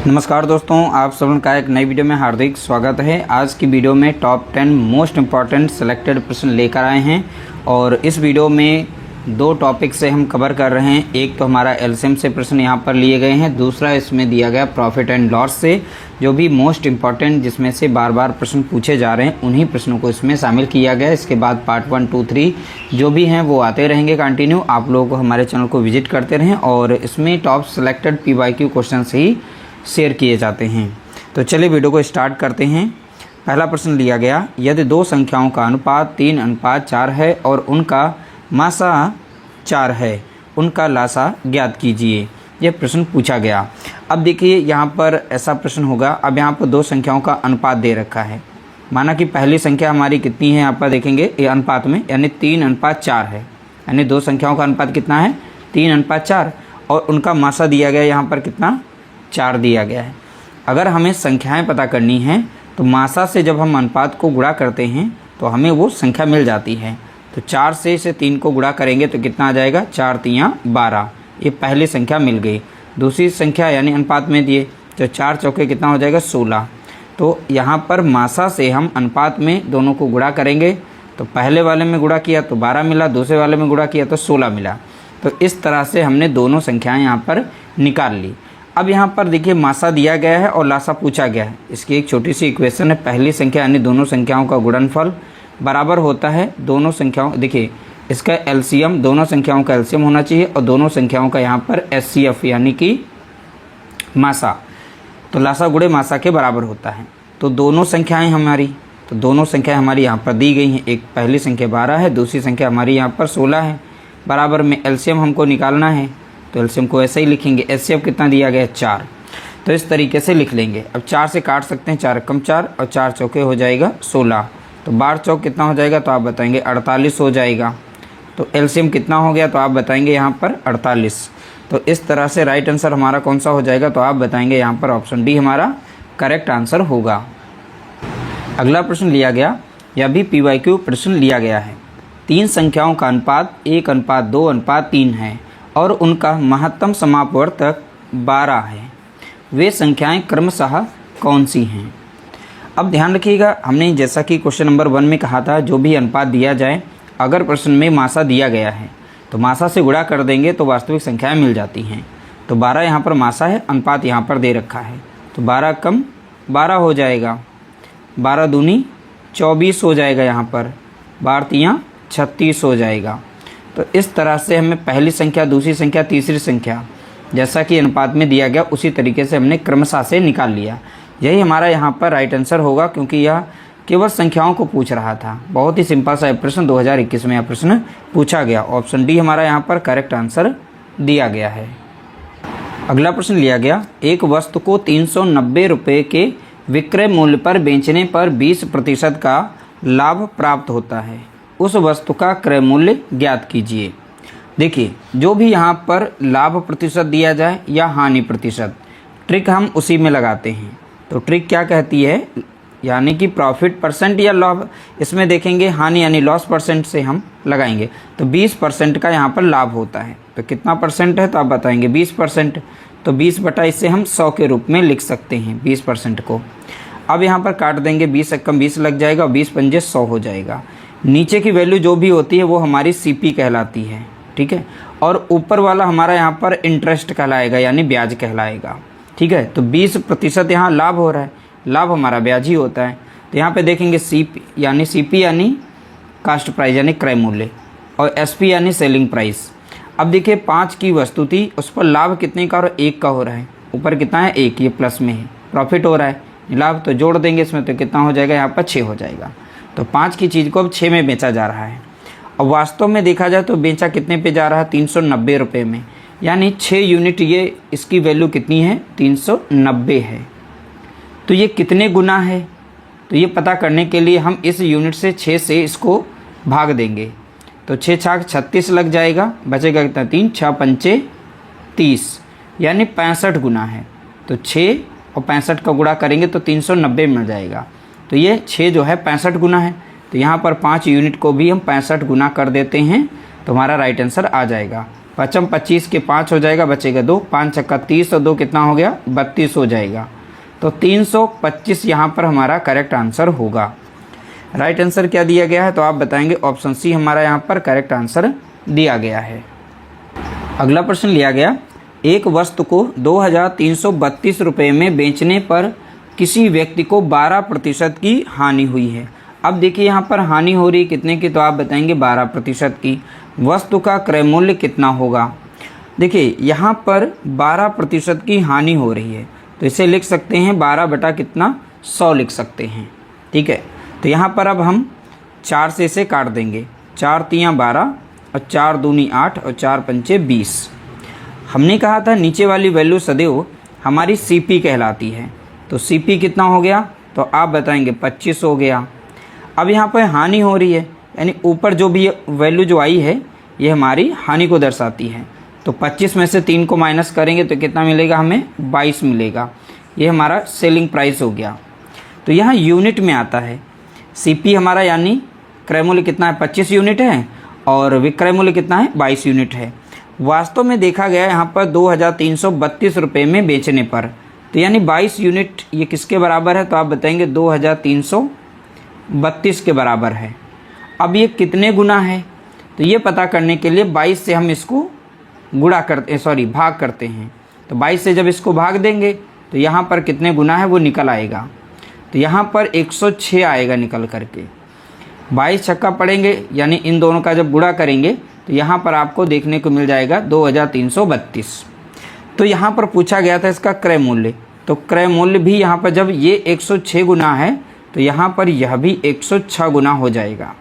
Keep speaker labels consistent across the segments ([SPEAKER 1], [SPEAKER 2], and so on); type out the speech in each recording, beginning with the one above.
[SPEAKER 1] नमस्कार दोस्तों, आप सभी का एक नई वीडियो में हार्दिक स्वागत है। आज की वीडियो में टॉप 10 मोस्ट इम्पॉर्टेंट सेलेक्टेड प्रश्न लेकर आए हैं और इस वीडियो में दो टॉपिक से हम कवर कर रहे हैं। एक तो हमारा एलसीएम से प्रश्न यहाँ पर लिए गए हैं, दूसरा इसमें दिया गया प्रॉफिट एंड लॉस से, जो भी मोस्ट इम्पॉर्टेंट जिसमें से बार बार प्रश्न पूछे जा रहे हैं उन्हीं प्रश्नों को इसमें शामिल किया गया है। इसके बाद पार्ट 1, 2, 3 जो भी हैं वो आते रहेंगे कंटिन्यू। आप लोगों को हमारे चैनल को विजिट करते रहें और इसमें टॉप सेलेक्टेड PYQ क्वेश्चन ही शेयर किए जाते हैं। तो चलिए वीडियो को स्टार्ट करते हैं। पहला प्रश्न लिया गया, यदि दो संख्याओं का अनुपात 3:4 है और उनका मासा 4 है, उनका लासा ज्ञात कीजिए। यह प्रश्न पूछा गया। अब देखिए यहाँ पर ऐसा प्रश्न होगा। अब यहाँ पर दो संख्याओं का अनुपात दे रखा है। माना कि पहली संख्या हमारी कितनी है, यहाँ पर देखेंगे ये अनुपात में, यानी 3:4 है। यानी दो संख्याओं का अनुपात कितना है, 3:4, और उनका मासा दिया गया यहाँ पर कितना, 4 दिया गया है। अगर हमें संख्याएं पता करनी है तो मासा से जब हम अनुपात को गुणा करते हैं तो हमें वो संख्या मिल जाती है। तो 4 से इसे 3 को गुणा करेंगे तो कितना आ जाएगा, 4 3 12। ये पहली संख्या मिल गई। दूसरी संख्या यानी अनुपात में दिए तो 4 चौके कितना हो जाएगा, 16। तो यहाँ पर मासा से हम अनुपात में दोनों को गुणा करेंगे। तो पहले वाले में गुणा किया तो 12 मिला, दूसरे वाले में गुणा किया तो 16 मिला। तो इस तरह से हमने दोनों संख्याएँ यहाँ पर निकाल ली। अब यहाँ पर देखिए मासा दिया गया है और लासा पूछा गया है। इसकी एक छोटी सी इक्वेशन है। पहली संख्या यानी दोनों संख्याओं का गुणनफल बराबर होता है दोनों संख्याओं, देखिए इसका एलसीएम, दोनों संख्याओं का एलसीएम होना चाहिए और दोनों संख्याओं का यहाँ पर एचसीएफ यानी कि मासा, तो लासा गुणे मासा के बराबर होता है। तो दोनों संख्याएँ हमारी यहाँ पर दी गई हैं। एक पहली संख्या 12 है, दूसरी संख्या हमारी यहाँ पर 16 है। बराबर में एलसीएम हमको निकालना है तो एलसीएम को ऐसे ही लिखेंगे। एचसीएफ कितना दिया गया है, 4। तो इस तरीके से लिख लेंगे। अब 4 से काट सकते हैं, 4 कम 4 और 4 चौके हो जाएगा 16। तो 12 चौक कितना हो जाएगा, तो आप बताएंगे 48 हो जाएगा। तो एलसीएम कितना हो गया, तो आप बताएंगे यहाँ पर 48। तो इस तरह से राइट आंसर हमारा कौन सा हो जाएगा, तो आप बताएंगे यहाँ पर ऑप्शन डी हमारा करेक्ट आंसर होगा। अगला प्रश्न लिया गया, यह भी PYQ प्रश्न लिया गया है। 3 संख्याओं का अनुपात 1:2:3 है और उनका महत्तम समापवर्तक 12 है। वे संख्याएं क्रमशः कौन सी हैं? अब ध्यान रखिएगा, हमने जैसा कि क्वेश्चन नंबर 1 में कहा था, जो भी अनुपात दिया जाए, अगर प्रश्न में मासा दिया गया है तो मासा से गुणा कर देंगे तो वास्तविक संख्याएं मिल जाती हैं। तो 12 यहाँ पर मासा है, अनुपात यहाँ पर दे रखा है, तो 12 कम 12 हो जाएगा, 12 दूनी 24 हो जाएगा, यहाँ पर 12 तियाँ 36 हो जाएगा। तो इस तरह से हमें पहली संख्या, दूसरी संख्या, तीसरी संख्या जैसा कि अनुपात में दिया गया उसी तरीके से हमने क्रमशः से निकाल लिया। यही हमारा यहाँ पर राइट आंसर होगा, क्योंकि यह केवल संख्याओं को पूछ रहा था। बहुत ही सिंपल सा प्रश्न 2021 में यह प्रश्न पूछा गया। ऑप्शन डी हमारा यहाँ पर करेक्ट आंसर दिया गया है। अगला प्रश्न लिया गया, एक वस्तु को 390 रुपये के विक्रय मूल्य पर बेचने पर 20% का लाभ प्राप्त होता है। उस वस्तु का क्रय मूल्य ज्ञात कीजिए। देखिए, जो भी यहाँ पर लाभ प्रतिशत दिया जाए या हानि प्रतिशत, ट्रिक हम उसी में लगाते हैं। तो ट्रिक क्या कहती है, यानी कि प्रॉफिट परसेंट या लाभ, इसमें देखेंगे हानि यानी लॉस परसेंट से हम लगाएंगे। तो 20% का यहाँ पर लाभ होता है। तो कितना परसेंट है, तो आप बताएंगे 20%। तो 20 बटा इससे हम 100 के रूप में लिख सकते हैं 20% को। अब यहाँ पर काट देंगे, 20 कम 20 लग जाएगा और 20 पंजे 100 हो जाएगा। नीचे की वैल्यू जो भी होती है वो हमारी CP कहलाती है, ठीक है। और ऊपर वाला हमारा यहाँ पर इंटरेस्ट कहलाएगा, यानी ब्याज कहलाएगा, ठीक है। तो 20% यहाँ लाभ हो रहा है, लाभ हमारा ब्याज ही होता है। तो यहाँ पे देखेंगे CP यानी कास्ट प्राइस यानी क्रय मूल्य, और SP यानी सेलिंग प्राइस। अब देखिए 5 की वस्तु थी, उस पर लाभ कितने का और 1 का हो रहा है। ऊपर कितना है, 1, ये प्लस में है, प्रॉफिट हो रहा है। लाभ तो जोड़ देंगे इसमें, तो कितना हो जाएगा, यहाँ पर 6 हो जाएगा। तो 5 की चीज़ को अब 6 में बेचा जा रहा है। और वास्तव में देखा जाए तो बेचा कितने पे जा रहा है, 390 रुपये में, यानी 6 यूनिट, ये इसकी वैल्यू कितनी है, 390 है। तो ये कितने गुना है, तो ये पता करने के लिए हम इस यूनिट से 6 से इसको भाग देंगे। तो 6 छाक 36 लग जाएगा, बचेगा कितना, 3 6 पंचे 30, यानी 65 गुना है। तो 6 और 65 का गुणा करेंगे तो 390 मिल जाएगा। तो ये 6 जो है 65 गुना है। तो यहाँ पर 5 यूनिट को भी हम 65 गुना कर देते हैं, तो हमारा राइट आंसर आ जाएगा। पचम 25 के 5 हो जाएगा, बचेगा 2, 5 छक्का 30 और 2 कितना हो गया 32 हो जाएगा। तो 325 यहाँ पर हमारा करेक्ट आंसर होगा। राइट आंसर क्या दिया गया है तो आप बताएंगे ऑप्शन सी हमारा यहाँ पर करेक्ट आंसर दिया गया है। अगला प्रश्न लिया गया, एक वस्तु को 2332 रुपये में बेचने पर किसी व्यक्ति को 12% की हानि हुई है। अब देखिए यहाँ पर हानि हो रही कितने की, तो आप बताएंगे 12% की। वस्तु का क्रय मूल्य कितना होगा। देखिए यहाँ पर 12% की हानि हो रही है, तो इसे लिख सकते हैं 12 बटा कितना 100 लिख सकते हैं। ठीक है, तो यहाँ पर अब हम 4 से इसे काट देंगे, 4 तियाँ 12 और 4 दूनी 8 और 4 पंचे 20। हमने कहा था नीचे वाली वैल्यू सदैव हमारी CP कहलाती है, तो CP कितना हो गया तो आप बताएंगे 25 हो गया। अब यहाँ पर हानि हो रही है, यानी ऊपर जो भी वैल्यू जो आई है ये हमारी हानि को दर्शाती है, तो 25 में से 3 को माइनस करेंगे तो कितना मिलेगा हमें 22 मिलेगा। ये हमारा सेलिंग प्राइस हो गया। तो यहाँ यूनिट में आता है, CP हमारा यानी क्रय मूल्य कितना है 25 यूनिट है और विक्रय मूल्य कितना है 22 यूनिट है। वास्तव में देखा गया यहाँ पर 2332 रुपये में बेचने पर, तो यानी 22 यूनिट ये किसके बराबर है तो आप बताएंगे 2332 के बराबर है। अब ये कितने गुना है तो ये पता करने के लिए 22 से हम इसको भाग करते हैं। तो 22 से जब इसको भाग देंगे तो यहाँ पर कितने गुना है वो निकल आएगा, तो यहाँ पर 106 आएगा निकल करके। 22 छक्का पड़ेंगे यानी इन दोनों का जब गुणा करेंगे तो यहाँ पर आपको देखने को मिल जाएगा 2332। तो यहाँ पर पूछा गया था इसका क्रय मूल्य, तो क्रय मूल्य भी यहाँ पर जब ये 106 गुना है तो यहाँ पर यह भी 106 गुना हो जाएगा।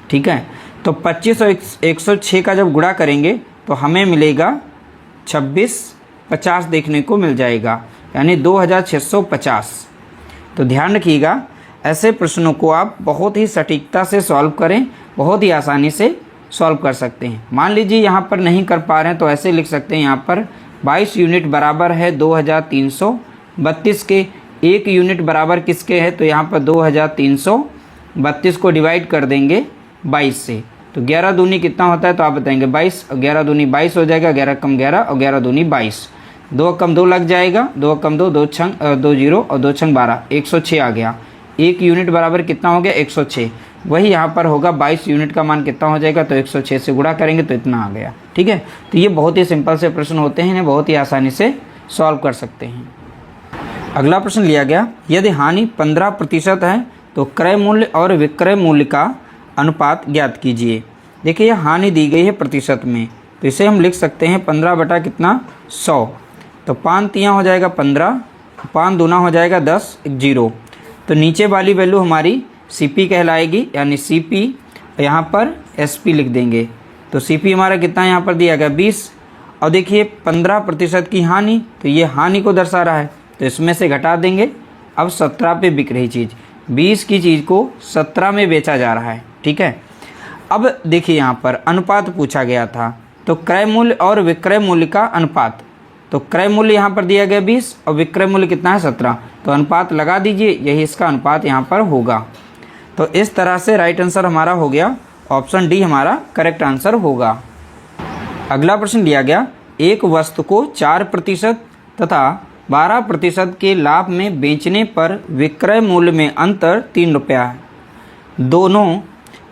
[SPEAKER 1] ठीक है, तो 25 और 106 का जब गुणा करेंगे तो हमें मिलेगा 2650 देखने को मिल जाएगा, यानी 2650। तो ध्यान रखिएगा ऐसे प्रश्नों को आप बहुत ही सटीकता से सॉल्व करें, बहुत ही आसानी से सॉल्व कर सकते हैं। मान लीजिए यहाँ पर नहीं कर पा रहे हैं तो ऐसे लिख सकते हैं, यहाँ पर 22 यूनिट बराबर है 2332 के, 1 यूनिट बराबर किसके है तो यहाँ पर 2332 को डिवाइड कर देंगे 22 से, तो 11 दूनी कितना होता है तो आप बताएंगे 22, और 11 दूनी 22 हो जाएगा, 11 कम 11 और 11 दूनी 22, 2 कम 2 लग जाएगा, 2 कम 2, 2 छंग 2 जीरो और 2 छंग 12, 106 आ गया। 1 यूनिट बराबर कितना हो गया 106, वही यहाँ पर होगा 22 यूनिट का मान कितना हो जाएगा तो 106 से गुणा करेंगे तो इतना आ गया। ठीक है, तो ये बहुत ही सिंपल से प्रश्न होते हैं, इन्हें बहुत ही आसानी से सॉल्व कर सकते हैं। अगला प्रश्न लिया गया, यदि हानि 15% है तो क्रय मूल्य और विक्रय मूल्य का अनुपात ज्ञात कीजिए। देखिए यह हानि दी गई है प्रतिशत में, तो इसे हम लिख सकते हैं 15 बटा कितना 100, तो 5 तियाँ हो जाएगा 15, 5 दूना हो जाएगा 10, 0। तो नीचे वाली वैल्यू हमारी CP कहलाएगी, यानी CP यहाँ पर SP लिख देंगे, तो CP हमारा कितना यहाँ पर दिया गया 20। और देखिए 15% की हानि, तो ये हानि को दर्शा रहा है, तो इसमें से घटा देंगे। अब 17 पे बिक रही चीज़, 20 की चीज़ को 17 में बेचा जा रहा है। ठीक है, अब देखिए यहाँ पर अनुपात पूछा गया था, तो क्रय मूल्य और विक्रय मूल्य का अनुपात, तो क्रय मूल्य यहाँ पर दिया गया 20 और विक्रय मूल्य कितना है 17, तो अनुपात लगा दीजिए, यही इसका अनुपात यहाँ पर होगा। तो इस तरह से राइट आंसर हमारा हो गया, ऑप्शन डी हमारा करेक्ट आंसर होगा। अगला प्रश्न लिया गया, एक वस्तु को 4% तथा 12% के लाभ में बेचने पर विक्रय मूल्य में अंतर 3 रुपया है। दोनों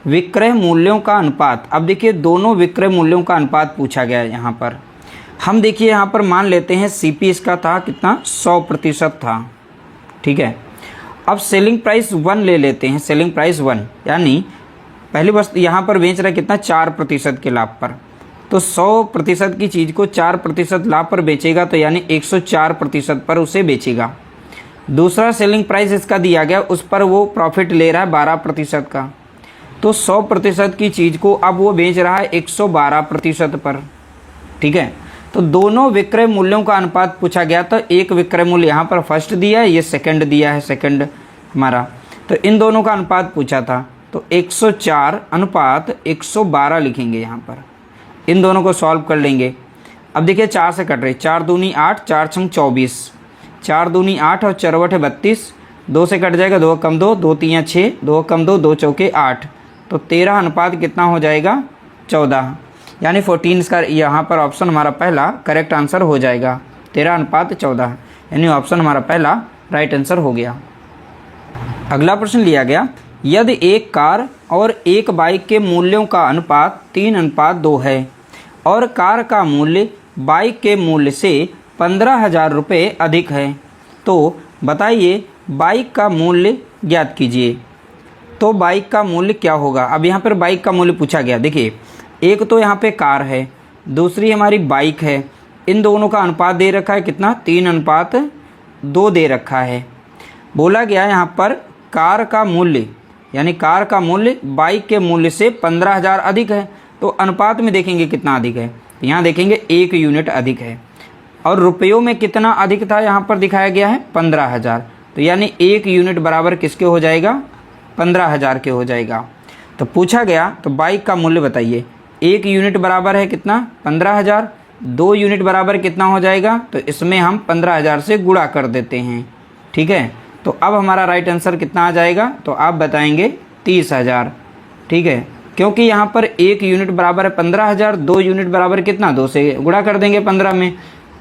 [SPEAKER 1] विक्रय मूल्यों का अनुपात, अब देखिए दोनों विक्रय मूल्यों का अनुपात पूछा गया है यहाँ पर। हम देखिए यहाँ पर मान लेते हैं CP इसका था कितना 100% था। ठीक है, अब सेलिंग प्राइस 1 ले लेते हैं, सेलिंग प्राइस 1 यानी पहली वस्तु यहाँ पर बेच रहा है कितना 4% के लाभ पर, तो 100% की चीज़ को 4% लाभ पर बेचेगा, तो यानी 104% पर उसे बेचेगा। दूसरा सेलिंग प्राइस इसका दिया गया, उस पर वो प्रॉफिट ले रहा है 12% का, तो 100% की चीज़ को अब वो बेच रहा है 112% पर। ठीक है, तो दोनों विक्रय मूल्यों का अनुपात पूछा गया, तो एक विक्रय मूल्य यहाँ पर फर्स्ट दिया है, ये सेकंड दिया है, सेकंड हमारा, तो इन दोनों का अनुपात पूछा था, तो 104 अनुपात 112 लिखेंगे यहाँ पर। इन दोनों को सॉल्व कर लेंगे। अब देखिए 4 से कट रही, 4 दूनी 8, 4 छंग 24, 4 दूनी 8 और 4 बटे 32, 2 से कट जाएगा, 2 कम 2, 2 तियाँ 6, 2 कम 2, 2 चौके 8, तो 13 अनुपात कितना हो जाएगा 14। यानी 14 इसका यहाँ पर ऑप्शन हमारा पहला करेक्ट आंसर हो जाएगा। 13:14 यानी ऑप्शन हमारा पहला राइट आंसर हो गया। अगला प्रश्न लिया गया, यदि एक कार और एक बाइक के मूल्यों का अनुपात 3:2 है और कार का मूल्य बाइक के मूल्य से 15,000 रुपये अधिक है, तो बताइए बाइक का मूल्य ज्ञात कीजिए। तो बाइक का मूल्य क्या होगा? अब यहाँ पर बाइक का मूल्य पूछा गया। देखिए, एक तो यहाँ पे कार है, दूसरी हमारी बाइक है। इन दोनों का अनुपात दे रखा है कितना? 3:2 दे रखा है। बोला गया यहाँ पर कार का मूल्य, यानी कार का मूल्य बाइक के मूल्य से 15,000 अधिक है। तो अनुपात में देखेंगे कितना अधिक है, यहाँ देखेंगे 1 यूनिट अधिक है। और रुपयों में कितना अधिक था यहाँ पर दिखाया गया है? 15,000। तो यानी 1 यूनिट बराबर किसके हो जाएगा? 15,000 के हो जाएगा। तो पूछा गया तो बाइक का मूल्य बताइए। 1 यूनिट बराबर है कितना? 15,000। 2 यूनिट बराबर कितना हो जाएगा? तो इसमें हम 15,000 से गुणा कर देते हैं। ठीक है, तो अब हमारा राइट आंसर कितना आ जाएगा? तो आप बताएंगे 30,000। ठीक है, क्योंकि यहाँ पर 1 यूनिट बराबर है 15,000, 2 यूनिट बराबर कितना? 2 से गुणा कर देंगे 15 में,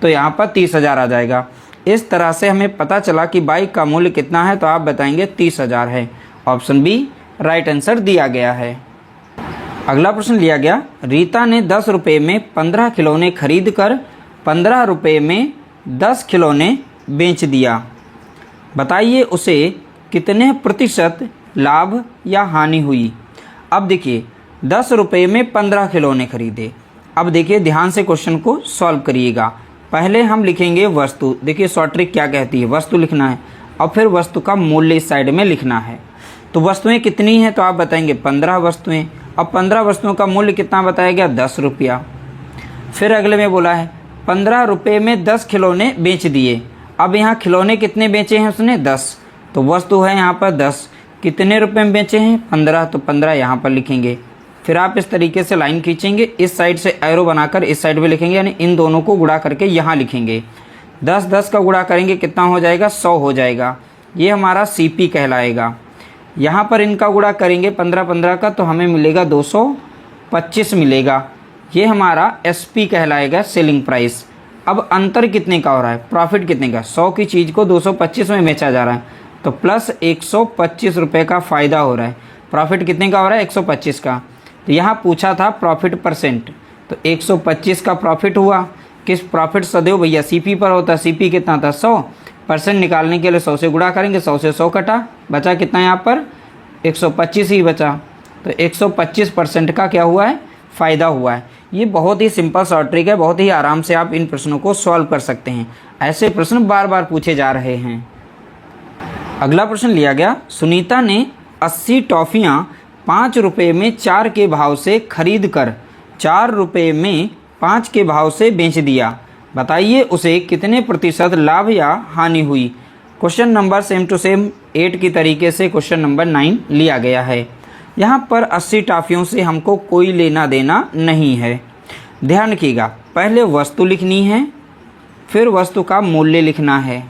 [SPEAKER 1] तो यहाँ पर 30,000 आ जाएगा। इस तरह से हमें पता चला कि बाइक का मूल्य कितना है, तो आप बताएंगे 30,000 है। ऑप्शन बी राइट आंसर दिया गया है। अगला प्रश्न लिया गया, रीता ने 10 रुपये में 15 खिलौने खरीद कर 15 रुपये में 10 खिलौने बेच दिया। बताइए उसे कितने प्रतिशत लाभ या हानि हुई। अब देखिए, 10 रुपये में 15 खिलौने खरीदे। अब देखिए ध्यान से क्वेश्चन को सॉल्व करिएगा। पहले हम लिखेंगे वस्तु। देखिए शॉर्ट ट्रिक क्या कहती है, वस्तु लिखना है और फिर वस्तु का मूल्य इस साइड में लिखना है। तो वस्तुएं कितनी हैं? तो आप बताएंगे 15 वस्तुएं। अब 15 वस्तुओं का मूल्य कितना बताया गया? 10 रुपया। फिर अगले में बोला है 15 रुपये में 10 खिलौने बेच दिए। अब यहाँ खिलौने कितने बेचे हैं उसने? 10। तो वस्तु है यहाँ पर 10, कितने रुपए में बेचे हैं? 15। तो 15 यहाँ पर लिखेंगे। फिर आप इस तरीके से लाइन खींचेंगे, इस साइड से एरो बनाकर इस साइड में लिखेंगे, यानी इन दोनों को गुणा करके यहाँ लिखेंगे। 10 का गुणा करेंगे कितना हो जाएगा? 100 हो जाएगा। ये हमारा CP कहलाएगा। यहाँ पर इनका गुणा करेंगे 15 का, तो हमें मिलेगा 225 मिलेगा। ये हमारा SP कहलाएगा, सेलिंग प्राइस। अब अंतर कितने का हो रहा है? प्रॉफिट कितने का? 100 की चीज़ को 225 में बेचा जा रहा है, तो प्लस 125 रुपये का फ़ायदा हो रहा है। प्रॉफिट कितने का हो रहा है? 125 का। तो यहाँ पूछा था प्रॉफिट परसेंट, तो 125 का प्रॉफिट हुआ। किस प्रॉफिट सदैव भैया CP पर होता है। CP कितना था? 100। परसेंट निकालने के लिए 100 से गुणा करेंगे, 100 से 100 कटा, बचा कितना यहाँ पर? 125 ही बचा। तो 125% का क्या हुआ है? फ़ायदा हुआ है। ये बहुत ही सिंपल शॉर्ट ट्रिक है, बहुत ही आराम से आप इन प्रश्नों को सॉल्व कर सकते हैं। ऐसे प्रश्न बार बार पूछे जा रहे हैं। अगला प्रश्न लिया गया, सुनीता ने 80 टॉफ़ियाँ 5 रुपये में 4 के भाव से खरीद कर 4 रुपये में 5 के भाव से बेच दिया। बताइए उसे कितने प्रतिशत लाभ या हानि हुई। Question number same to same 8 की तरीके से क्वेश्चन नंबर 9 लिया गया है। यहाँ पर 80 टॉफ़ियों से हमको कोई लेना देना नहीं है। ध्यान रखिएगा, पहले वस्तु लिखनी है, फिर वस्तु का मूल्य लिखना है।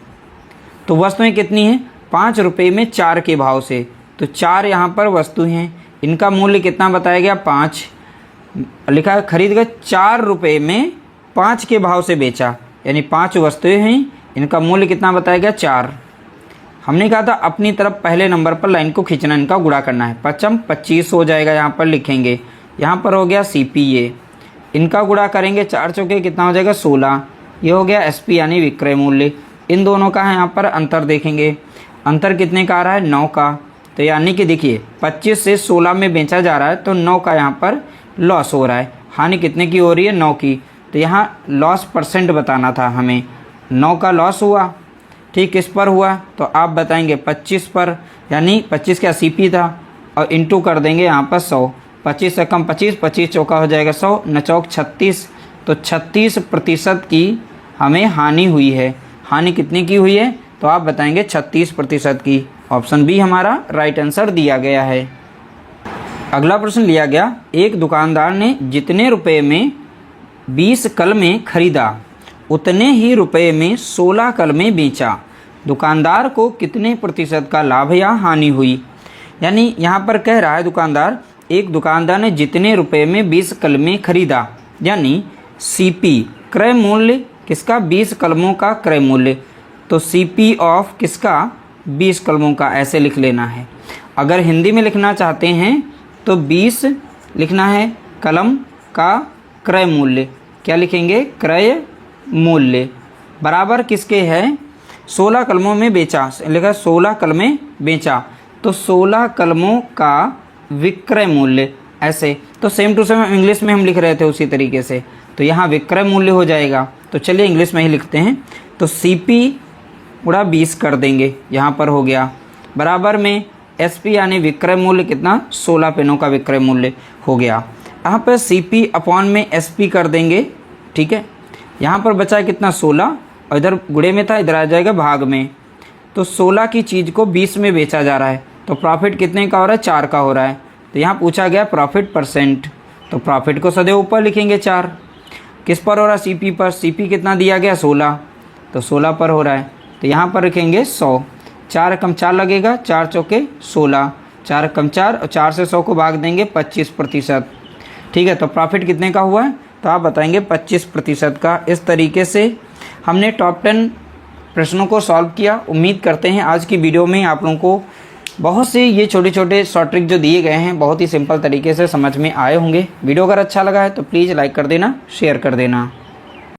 [SPEAKER 1] तो वस्तुएं कितनी हैं? 5 रुपये में 4 के भाव से, तो 4 यहाँ पर वस्तु हैं। इनका मूल्य कितना बताया गया? 5 लिखा है। खरीद कर 4 रुपये में 5 के भाव से बेचा, यानी 5 वस्तुएं हैं। इनका मूल्य कितना बताया गया? 4। हमने कहा था अपनी तरफ पहले नंबर पर लाइन को खींचना, इनका गुणा करना है। 5 25 हो जाएगा, यहाँ पर लिखेंगे। यहाँ पर हो गया CP, इनका गुणा करेंगे 4 चौके कितना हो जाएगा? 16। ये हो गया SP यानी विक्रय मूल्य। इन दोनों का है यहाँ पर अंतर देखेंगे। अंतर कितने का आ रहा है? 9 का। तो यानी कि देखिए 25 से 16 में बेचा जा रहा है, तो 9 का यहाँ पर लॉस हो रहा है। हानि कितने की हो रही है? 9 की। तो यहाँ लॉस परसेंट बताना था हमें। 9 का लॉस हुआ। ठीक, किस पर हुआ? तो आप बताएंगे 25 पर, यानी 25 का CP था और इंटू कर देंगे यहाँ पर 100। 25 से कम 25, 25 चौका हो जाएगा 100, 9 चौक 36। तो 36% की हमें हानि हुई है। हानि कितने की हुई है? तो आप बताएंगे 36% की। ऑप्शन बी हमारा राइट आंसर दिया गया है। अगला प्रश्न लिया गया, एक दुकानदार ने जितने रुपए में 20 कलमें खरीदा उतने ही रुपए में 16 कलमें बेचा। दुकानदार को कितने प्रतिशत का लाभ या हानि हुई। यानी यहाँ पर कह रहा है दुकानदार एक दुकानदार ने जितने रुपए में 20 कलमें खरीदा, यानी सीपी क्रय मूल्य किसका 20 कलमों का क्रय मूल्य, तो सीपी ऑफ किसका 20 कलमों का, ऐसे लिख लेना है। अगर हिंदी में लिखना चाहते हैं तो 20 लिखना है कलम का क्रय मूल्य, क्या लिखेंगे क्रय मूल्य, बराबर किसके है 16 कलमों में बेचा, लिखा 16 कलमें बेचा तो 16 कलमों का विक्रय मूल्य, ऐसे। तो सेम टू सेम इंग्लिश में हम लिख रहे थे उसी तरीके से, तो यहाँ विक्रय मूल्य हो जाएगा। तो चलिए इंग्लिश में ही लिखते हैं, तो सीपी गुणा 20 कर देंगे, यहाँ पर हो गया बराबर में एसपी यानी विक्रय मूल्य कितना 16 पेनों का विक्रय मूल्य हो गया। यहाँ पर सीपी अपॉन में एसपी कर देंगे, ठीक है। यहाँ पर बचा कितना 16 और इधर गुणे में था, इधर आ जाएगा भाग में। तो 16 की चीज़ को 20 में बेचा जा रहा है, तो प्रॉफिट कितने का हो रहा है 4 का हो रहा है। तो यहाँ पूछा गया प्रॉफिट परसेंट, तो प्रॉफिट को सदैव ऊपर लिखेंगे 4, किस पर हो रहा है सीपी पर, सीपी कितना दिया गया 16, तो 16 पर हो रहा है, तो यहाँ पर लिखेंगे 100, 4 कम 4 लगेगा, 4 चौके 16, 4 कम 4 और 4 से 100 को भाग देंगे 25%, ठीक है। तो प्रॉफिट कितने का हुआ है, तो आप बताएंगे 25% का। इस तरीके से हमने टॉप 10 प्रश्नों को सॉल्व किया। उम्मीद करते हैं आज की वीडियो में आप लोगों को बहुत से ये छोटे छोटे शॉर्ट ट्रिक जो दिए गए हैं बहुत ही सिंपल तरीके से समझ में आए होंगे। वीडियो अगर अच्छा लगा है तो प्लीज़ लाइक कर देना, शेयर कर देना।